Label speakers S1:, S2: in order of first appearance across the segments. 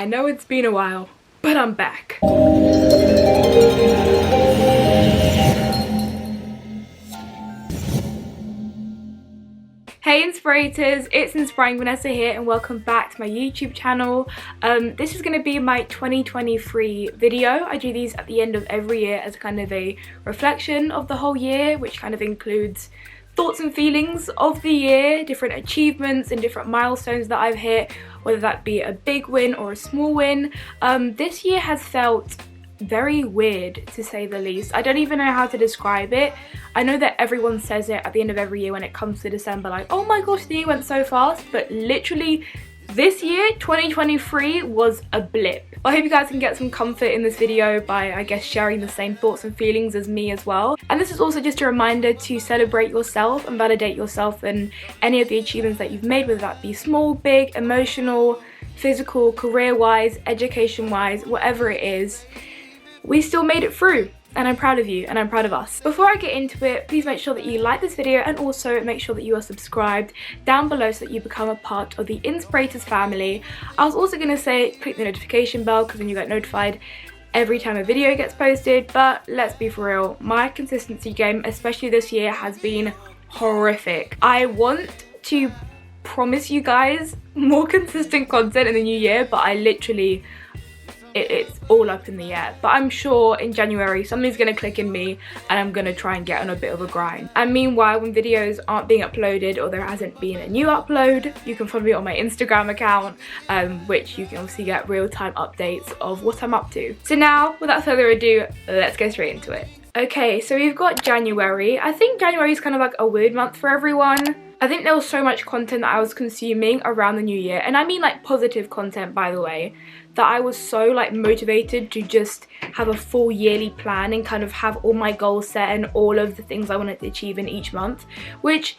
S1: I know it's been a while, but I'm back. Hey inspirators, it's Inspiring Vanessa here and welcome back to my YouTube channel. This is going to be my 2023 video. I do these at the end of every year as kind of a reflection of the whole year, which kind of includes thoughts and feelings of the year, different achievements and different milestones that I've hit, whether that be a big win or a small win. This year has felt very weird, to say the least. I don't even know how to describe it. I know that everyone says it at the end of every year when it comes to December, like, oh my gosh, the year went so fast, but literally this year, 2023, was a blip. I hope you guys can get some comfort in this video by, I guess, sharing the same thoughts and feelings as me as well. And this is also just a reminder to celebrate yourself and validate yourself and any of the achievements that you've made, whether that be small, big, emotional, physical, career-wise, education-wise, whatever it is. We still made it through, and I'm proud of you and I'm proud of us. Before I get into it, please make sure that you like this video and also make sure that you are subscribed down below so that you become a part of the Inspirators family. I was also going to say click the notification bell because then you get notified every time a video gets posted, but let's be for real, my consistency game, especially this year, has been horrific. I want to promise you guys more consistent content in the new year, but I literally, it's all up in the air. But I'm sure in January something's gonna click in me and I'm gonna try and get on a bit of a grind. And meanwhile, when videos aren't being uploaded or there hasn't been a new upload, you can follow me on my Instagram account, which you can obviously get real-time updates of what I'm up to. So now, without further ado, let's go straight into it. Okay, so we've got January. I think January is kind of like a weird month for everyone. I think there was so much content that I was consuming around the new year, and I mean like positive content, by the way, that I was so like motivated to just have a full yearly plan and kind of have all my goals set and all of the things I wanted to achieve in each month, which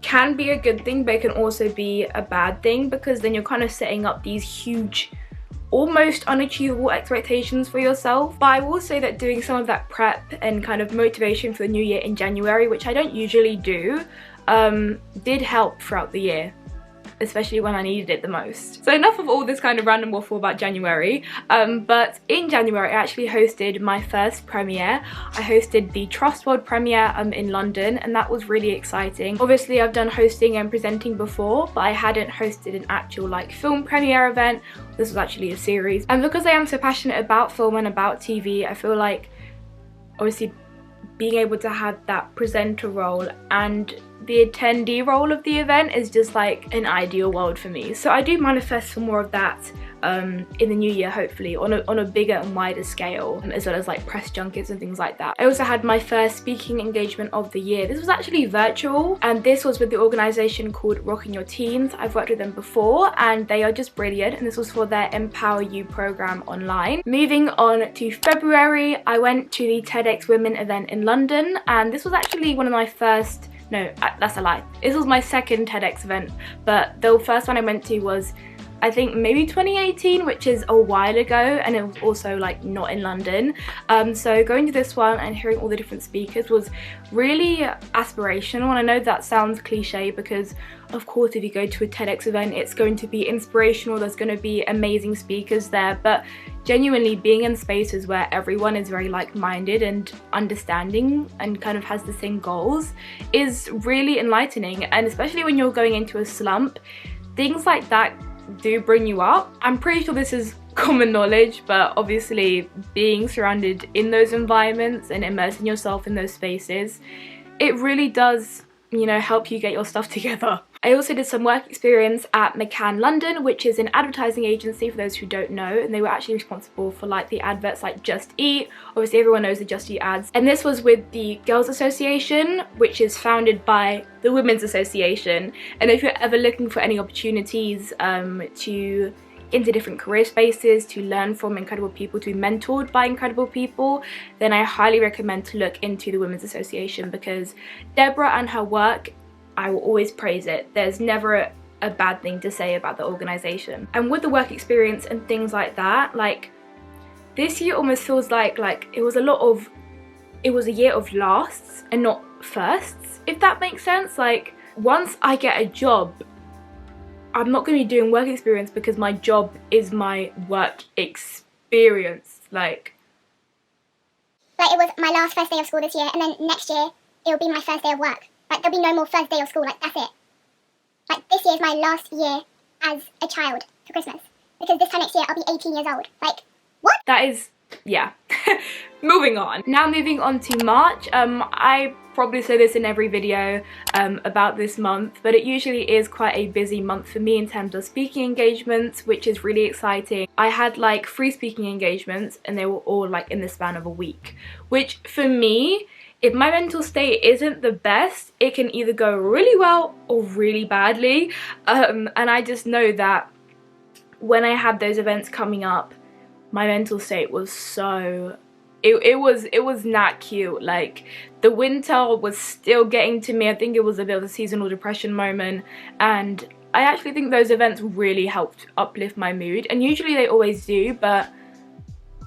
S1: can be a good thing, but it can also be a bad thing because then you're kind of setting up these huge, almost unachievable expectations for yourself. But I will say that doing some of that prep and kind of motivation for the new year in January, which I don't usually do, did help throughout the year, especially when I needed it the most. So enough of all this kind of random waffle about January, but in January I actually hosted my first premiere. I hosted the Trust World premiere in London, and that was really exciting. Obviously I've done hosting and presenting before, but I hadn't hosted an actual like film premiere event. This was actually a series, and because I am so passionate about film and about TV, I feel like obviously being able to have that presenter role and the attendee role of the event is just like an ideal world for me. So I do manifest for more of that in the new year, hopefully on a bigger and wider scale, as well as like press junkets and things like that. I also had my first speaking engagement of the year. This was actually virtual, and this was with the organisation called Rocking Your Teens. I've worked with them before and they are just brilliant, and this was for their Empower You program online. Moving on to February, I went to the TEDx Women event in London, and this was actually one of my first, no, that's a lie. This was my second TEDx event, but the first one I went to was, I think, maybe 2018, which is a while ago, and it was also like not in London. So going to this one and hearing all the different speakers was really aspirational, and I know that sounds cliche because of course if you go to a TEDx event it's going to be inspirational, there's going to be amazing speakers there, but genuinely being in spaces where everyone is very like-minded and understanding and kind of has the same goals is really enlightening. And especially when you're going into a slump, things like that do bring you up. I'm pretty sure this is common knowledge, but obviously being surrounded in those environments and immersing yourself in those spaces, it really does, you know, help you get your stuff together. I also did some work experience at McCann London, which is an advertising agency for those who don't know, and they were actually responsible for like the adverts like Just Eat. Obviously everyone knows the Just Eat ads, and this was with the Girls Association, which is founded by the Women's Association. And if you're ever looking for any opportunities to into different career spaces, to learn from incredible people, to be mentored by incredible people, then I highly recommend to look into the Women's Association, because Deborah and her work, I will always praise it. There's never a bad thing to say about the organisation. And with the work experience and things like that, like this year almost feels like it was a year of lasts and not firsts, if that makes sense. Like once I get a job, I'm not going to be doing work experience because my job is my work experience. Like
S2: it was my last first day of school this year, and then next year it'll be my first day of work. Like, there'll be no more first day of school. Like, that's it. Like, this year is my last year as a child for Christmas, because this time next year I'll be 18 years old. Like, what?
S1: That is, yeah. Moving on. Now moving on to March. I probably say this in every video about this month, but it usually is quite a busy month for me in terms of speaking engagements, which is really exciting. I had like 3 speaking engagements and they were all like in the span of a week, which for me, if my mental state isn't the best, it can either go really well or really badly. And I just know that when I had those events coming up, my mental state was so... It was not cute. Like, the winter was still getting to me. I think it was a bit of a seasonal depression moment, and I actually think those events really helped uplift my mood, and usually they always do, but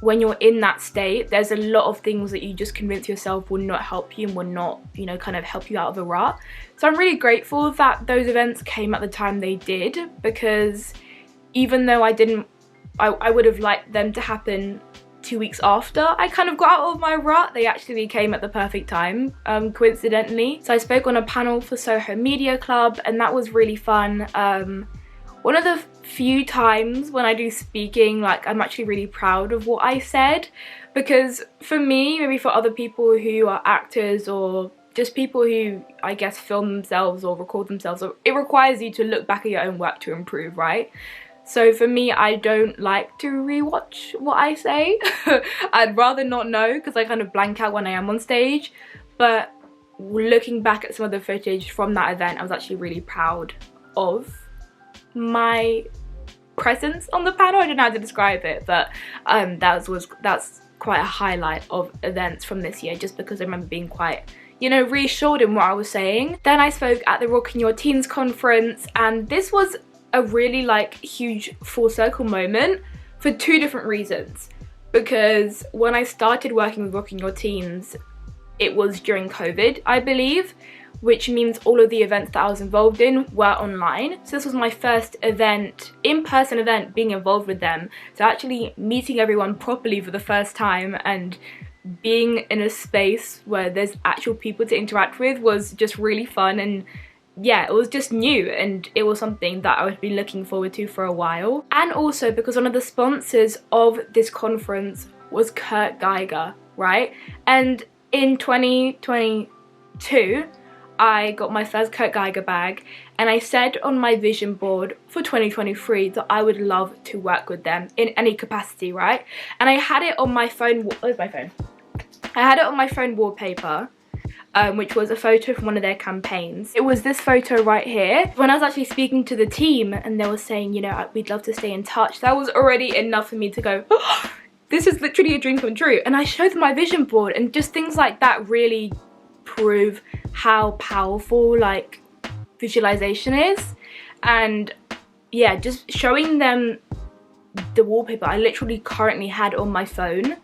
S1: when you're in that state, there's a lot of things that you just convince yourself will not help you and will not, you know, kind of help you out of a rut. So I'm really grateful that those events came at the time they did, because even though I would have liked them to happen 2 weeks after I kind of got out of my rut, they actually came at the perfect time, coincidentally. So I spoke on a panel for Soho Media Club, and that was really fun. One of the few times when I do speaking, like, I'm actually really proud of what I said, because for me, maybe for other people who are actors or just people who, I guess, film themselves or record themselves, it requires you to look back at your own work to improve, right? So for me, I don't like to rewatch what I say. I'd rather not know, because I kind of blank out when I am on stage. But looking back at some of the footage from that event, I was actually really proud of my presence on the panel. I don't know how to describe it, but that's quite a highlight of events from this year, just because I remember being quite, you know, reassured in what I was saying. Then I spoke at the Rocking Your Teens conference, and this was a really like huge full circle moment for 2 different reasons. Because when I started working with Rocking Your Teens, it was during COVID, I believe, which means all of the events that I was involved in were online. So this was my first event, in-person event, being involved with them. So actually meeting everyone properly for the first time and being in a space where there's actual people to interact with was just really fun. And yeah, it was just new, and it was something that I would be looking forward to for a while. And also because one of the sponsors of this conference was Kurt Geiger, right? And in 2022, I got my first Kurt Geiger bag, and I said on my vision board for 2023 that I would love to work with them in any capacity, right? And I had it on my phone. Where's my phone? I had it on my phone wallpaper, which was a photo from one of their campaigns. It was this photo right here. When I was actually speaking to the team and they were saying, you know, we'd love to stay in touch, that was already enough for me to go, oh, this is literally a dream come true. And I showed them my vision board, and just things like that really prove how powerful like visualization is. And yeah, just showing them the wallpaper I literally currently had on my phone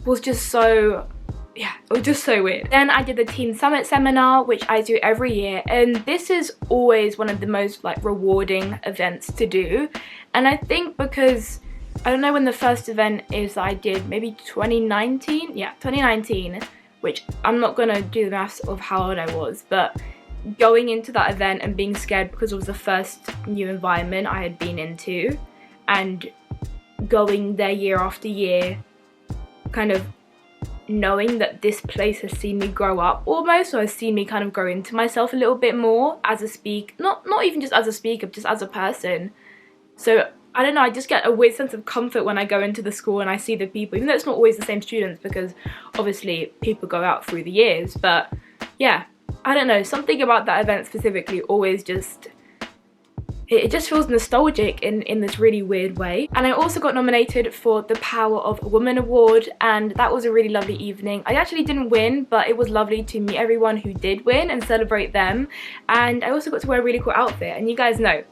S1: was just so, yeah, it was just so weird. Then I did the Teen Summit seminar, which I do every year, and this is always one of the most like rewarding events to do. And I think because, I don't know when the first event is that I did, maybe 2019? Yeah, 2019, which I'm not gonna do the maths of how old I was, but going into that event and being scared because it was the first new environment I had been into, and going there year after year, kind of knowing that this place has seen me grow up almost, or has seen me kind of grow into myself a little bit more as a speaker, not even just as a speaker, just as a person. So I don't know, I just get a weird sense of comfort when I go into the school and I see the people, even though it's not always the same students, because obviously people go out through the years. But yeah, I don't know, something about that event specifically always just, it just feels nostalgic in this really weird way. And I also got nominated for the Power of a Woman award, and that was a really lovely evening. I actually didn't win, but it was lovely to meet everyone who did win and celebrate them. And I also got to wear a really cool outfit, and you guys know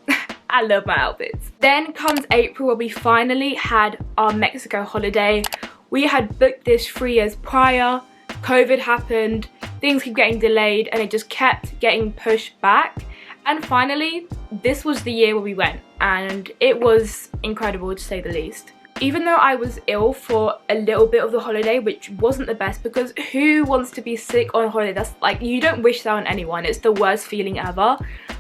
S1: I love my outfits. Then comes April, where we finally had our Mexico holiday. We had booked this 3 years prior. COVID happened, things keep getting delayed, and it just kept getting pushed back. And finally, this was the year where we went, and it was incredible to say the least. Even though I was ill for a little bit of the holiday, which wasn't the best, because who wants to be sick on holiday? That's like, you don't wish that on anyone. It's the worst feeling ever.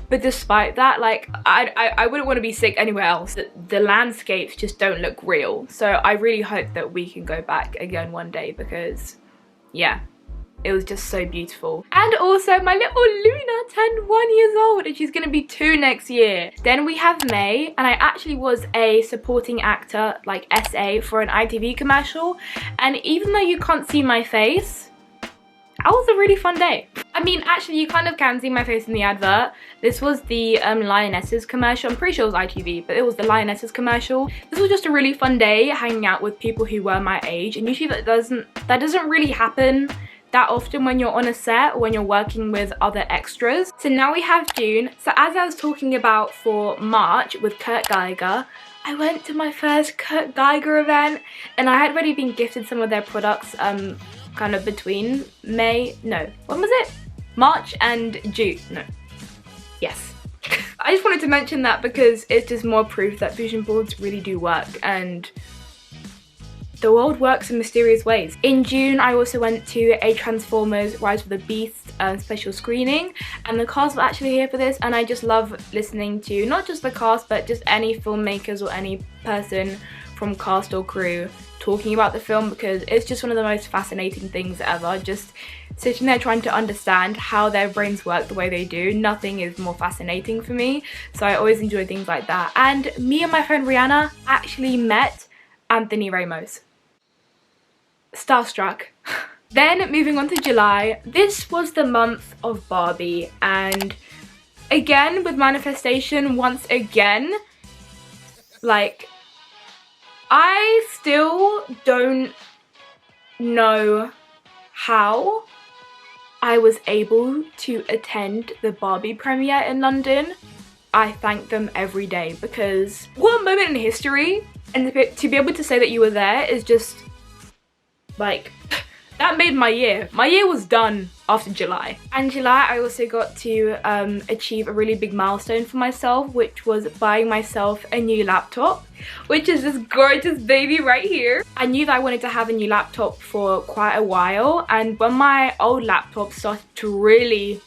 S1: But despite that, like, I wouldn't want to be sick anywhere else. The landscapes just don't look real. So I really hope that we can go back again one day, because yeah, it was just so beautiful. And also my little Luna turned 1 year old, and she's gonna be 2 next year. Then we have May, and I actually was a supporting actor, like SA, for an ITV commercial. And even though you can't see my face, that was a really fun day. I mean, actually you kind of can see my face in the advert. This was the Lionesses commercial. I'm pretty sure it was ITV, but it was the Lionesses commercial. This was just a really fun day hanging out with people who were my age, and usually that doesn't really happen that often when you're on a set or when you're working with other extras. So now we have June. So as I was talking about for March with Kurt Geiger, I went to my first Kurt Geiger event, and I had already been gifted some of their products kind of between when was it? March and June, no. Yes. I just wanted to mention that because it's just more proof that vision boards really do work, and the world works in mysterious ways. In June, I also went to a Transformers Rise of the Beast special screening, and the cast were actually here for this, and I just love listening to not just the cast, but just any filmmakers or any person from cast or crew talking about the film, because it's just one of the most fascinating things ever. Just sitting there trying to understand how their brains work the way they do. Nothing is more fascinating for me, so I always enjoy things like that. And me and my friend Rihanna actually met Anthony Ramos. Starstruck. Then moving on to July, this was the month of Barbie, and again with manifestation, once again, like, I still don't know how I was able to attend the Barbie premiere in London. I thank them every day, because what a moment in history, and to be able to say that you were there is just like, that made my year. My year was done after July. And July, I also got to achieve a really big milestone for myself, which was buying myself a new laptop, which is this gorgeous baby right here. I knew that I wanted to have a new laptop for quite a while, and when my old laptop started to really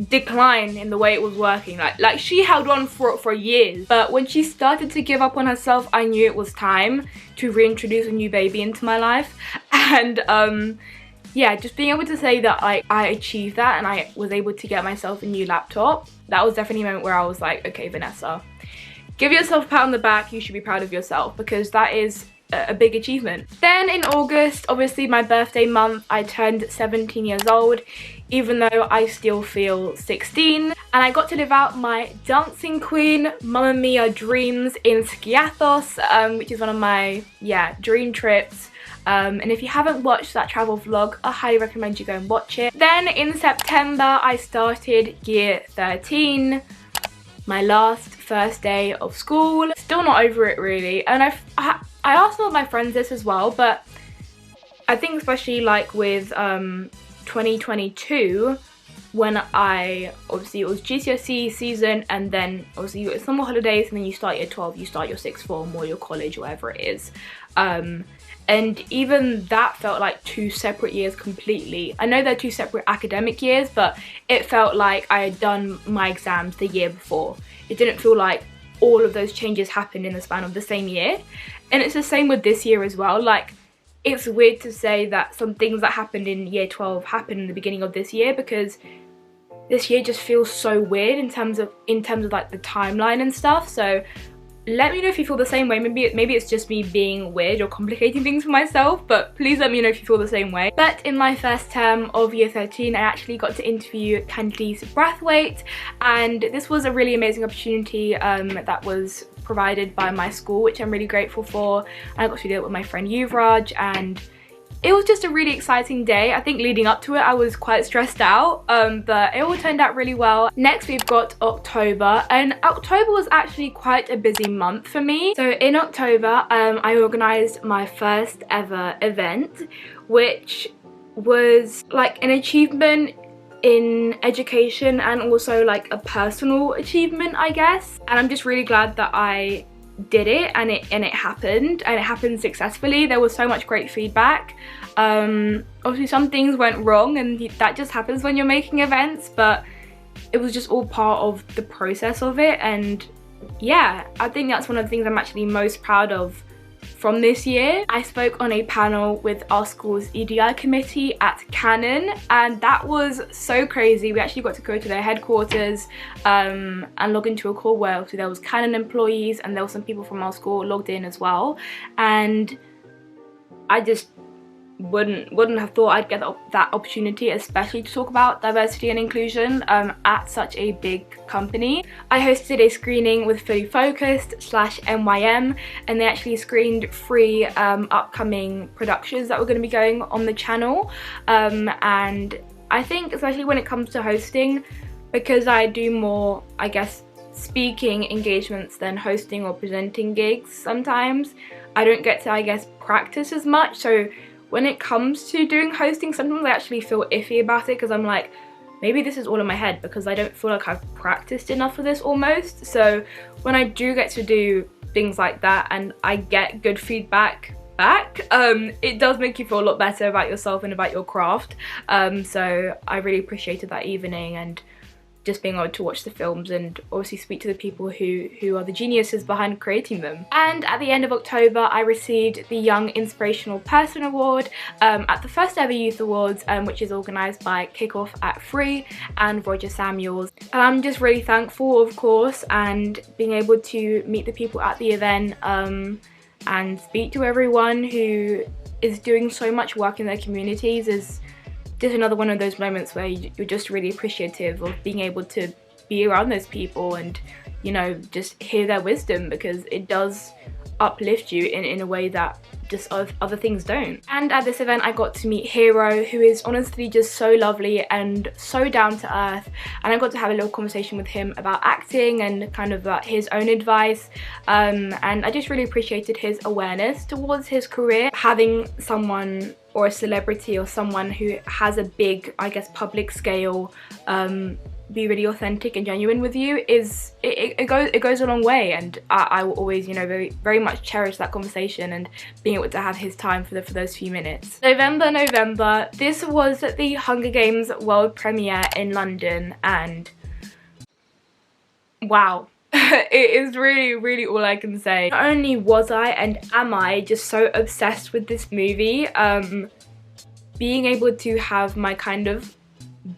S1: decline in the way it was working, like she held on for years, but when she started to give up on herself, I knew it was time to reintroduce a new baby into my life. And yeah, just being able to say that I achieved that and I was able to get myself a new laptop, that was definitely a moment where I was like, okay, Vanessa, give yourself a pat on the back. You should be proud of yourself, because that is a big achievement. Then in August, obviously my birthday month, I turned 17 years old, even though I still feel 16. And I got to live out my dancing queen Mamma Mia dreams in Skiathos, which is one of my, dream trips. And if you haven't watched that travel vlog, I highly recommend you go and watch it. Then in September, I started year 13, my first day of school. Still not over it really, and I asked some of my friends this as well, but I think especially like with 2022, when obviously it was GCSE season, and then obviously you get summer holidays, and then you start year 12, you start your sixth form or your college, whatever it is. And even that felt like 2 separate years completely. I know they're 2 separate academic years, but it felt like I had done my exams the year before. It didn't feel like all of those changes happened in the span of the same year. And it's the same with this year as well. Like, it's weird to say that some things that happened in year 12 happened in the beginning of this year, because this year just feels so weird in terms of like the timeline and stuff. So let me know if you feel the same way. Maybe it's just me being weird or complicating things for myself, but please let me know if you feel the same way. But in my first term of year 13, I actually got to interview Candice Brathwaite, and this was a really amazing opportunity that was provided by my school, which I'm really grateful for. I got to do it with my friend Yuvraj, and it was just a really exciting day. I think leading up to it, I was quite stressed out, but it all turned out really well. Next, we've got October, and October was actually quite a busy month for me. So in October, I organised my first ever event, which was like an achievement in education and also like a personal achievement, I guess. And I'm just really glad that I did it and it happened successfully. There was so much great feedback. Obviously some things went wrong, and that just happens when you're making events, but it was just all part of the process of it. And yeah, I think that's one of the things I'm actually most proud of from this year. I spoke on a panel with our school's EDI committee at Ghanian, and that was so crazy. We actually got to go to their headquarters and log into a call where there was Ghanian employees and there were some people from our school logged in as well. And I just wouldn't have thought I'd get that opportunity, especially to talk about diversity and inclusion at such a big company. I hosted a screening with Fully Focused /NYM, and they actually screened 3 upcoming productions that were going to be going on the channel. And I think especially when it comes to hosting, because I do more, I guess, speaking engagements than hosting or presenting gigs sometimes, I don't get to, I guess, practice as much. So when it comes to doing hosting, sometimes I actually feel iffy about it, because I'm like, maybe this is all in my head because I don't feel like I've practiced enough for this almost. So when I do get to do things like that and I get good feedback back, it does make you feel a lot better about yourself and about your craft. So I really appreciated that evening, and just being able to watch the films and obviously speak to the people who are the geniuses behind creating them. And at the end of October, I received the Young Inspirational Person Award at the first ever Youth Awards, which is organised by Kickoff at Free and Roger Samuels. And I'm just really thankful, of course, and being able to meet the people at the event and speak to everyone who is doing so much work in their communities is just another one of those moments where you're just really appreciative of being able to be around those people and, you know, just hear their wisdom, because it does uplift you in a way that just other things don't. And at this event I got to meet Hero, who is honestly just so lovely and so down to earth, and I got to have a little conversation with him about acting and kind of his own advice, and I just really appreciated his awareness towards his career. Having someone or a celebrity or someone who has a big, I guess, public scale be really authentic and genuine with you is it goes a long way, and I will always, you know, very much cherish that conversation and being able to have his time for those few minutes. November, this was the Hunger Games world premiere in London, and wow. It is really all I can say. Not only was I and am I just so obsessed with this movie, being able to have my kind of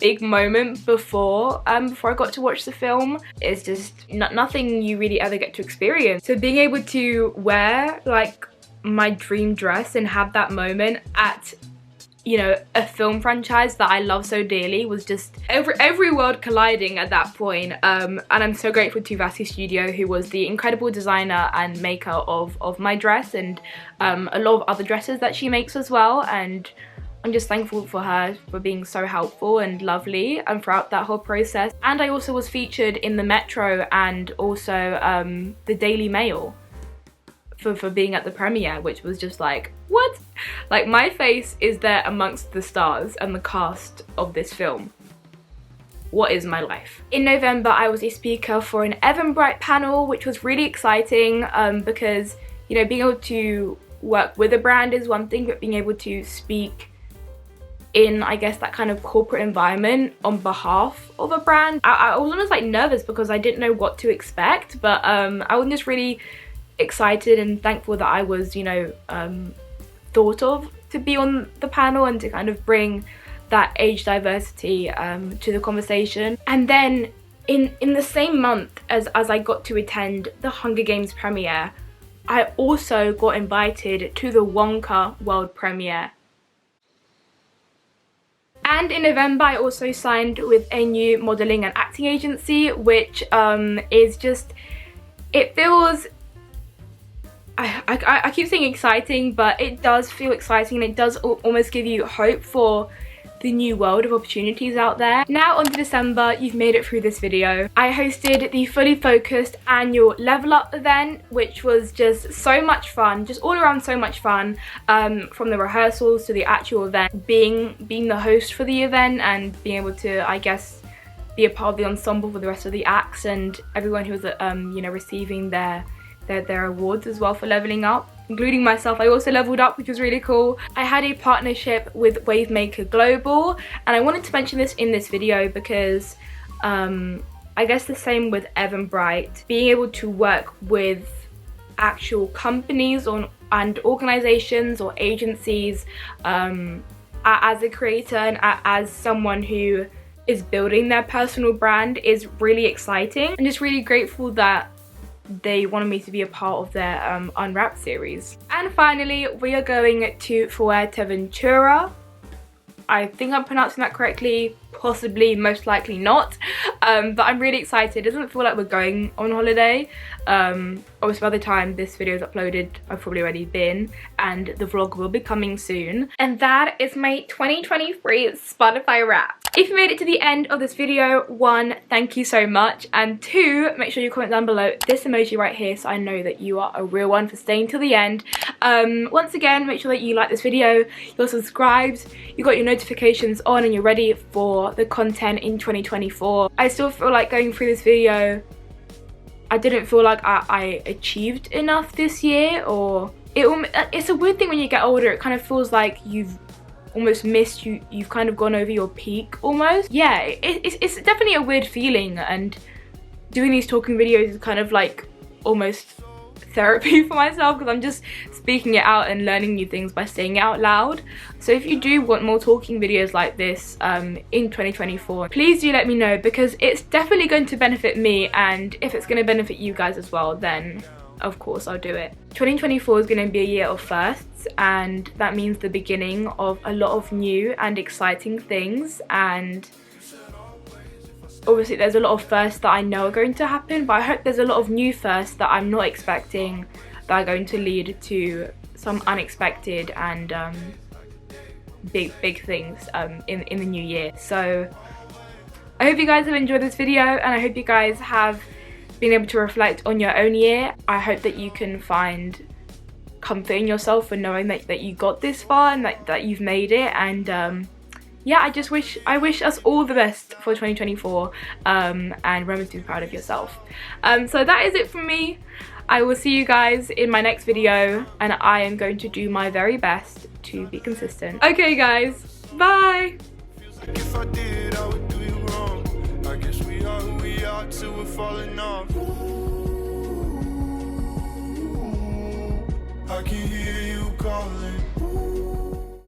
S1: big moment before I got to watch the film is just nothing you really ever get to experience. So being able to wear like my dream dress and have that moment at, you know, a film franchise that I love so dearly was just every world colliding at that point. And I'm so grateful to Vanessa Studio, who was the incredible designer and maker of my dress and a lot of other dresses that she makes as well. And I'm just thankful for her for being so helpful and lovely and throughout that whole process. And I also was featured in the Metro and also the Daily Mail for being at the premiere, which was just like, what? Like, my face is there amongst the stars and the cast of this film. What is my life? In November, I was a speaker for an Eventbrite panel, which was really exciting because, you know, being able to work with a brand is one thing, but being able to speak in, I guess, that kind of corporate environment on behalf of a brand, I was almost like nervous because I didn't know what to expect, but I was just really excited and thankful that I was, you know, thought of to be on the panel and to kind of bring that age diversity to the conversation. And then in the same month as I got to attend the Hunger Games premiere, I also got invited to the Wonka world premiere. And in November, I also signed with a new modelling and acting agency, which is just, it feels, I keep saying exciting, but it does feel exciting, and it does almost give you hope for the new world of opportunities out there. Now on to December, you've made it through this video. I hosted the Fully Focused annual Level Up event, which was just so much fun, just all around so much fun, from the rehearsals to the actual event. Being the host for the event and being able to, I guess, be a part of the ensemble for the rest of the acts and everyone who was you know, receiving their awards as well for leveling up, including myself. I also leveled up, which was really cool. I had a partnership with Wavemaker Global, and I wanted to mention this in this video because I guess the same with Evan Bright, being able to work with actual companies and organizations or agencies as a creator and as someone who is building their personal brand is really exciting. I'm just really grateful that they wanted me to be a part of their Unwrapped series. And finally, we are going to Fuerteventura. I think I'm pronouncing that correctly, possibly, most likely not, but I'm really excited. It doesn't feel like we're going on holiday. Obviously by the time this video is uploaded, I've probably already been, and the vlog will be coming soon. And that is my 2023 Spotify wrap. If you made it to the end of this video, 1, thank you so much, and 2, make sure you comment down below this emoji right here so I know that you are a real one for staying till the end. Once again, make sure that you like this video, you're subscribed, you got your notifications on, and you're ready for the content in 2024. I still feel like going through this video, I didn't feel like I achieved enough this year, or it's a weird thing when you get older. It kind of feels like you've almost missed, you've kind of gone over your peak almost. Yeah, it's definitely a weird feeling, and doing these talking videos is kind of like almost therapy for myself because I'm just speaking it out and learning new things by saying it out loud. So if you do want more talking videos like this in 2024, please do let me know, because it's definitely going to benefit me, and if it's going to benefit you guys as well, then of course I'll do it. 2024 is going to be a year of firsts, and that means the beginning of a lot of new and exciting things. And obviously there's a lot of firsts that I know are going to happen, but I hope there's a lot of new firsts that I'm not expecting that are going to lead to some unexpected and big things in the new year. So I hope you guys have enjoyed this video, and I hope you guys have been able to reflect on your own year. I hope that you can find comfort in yourself for knowing that you got this far and that you've made it. And yeah, I wish us all the best for 2024, and remember to be proud of yourself. So that is it from me. I will see you guys in my next video, and I am going to do my very best to be consistent. Okay guys, bye!
S3: If I did, I would do you wrong. I guess we are who we are till we're falling off. I can hear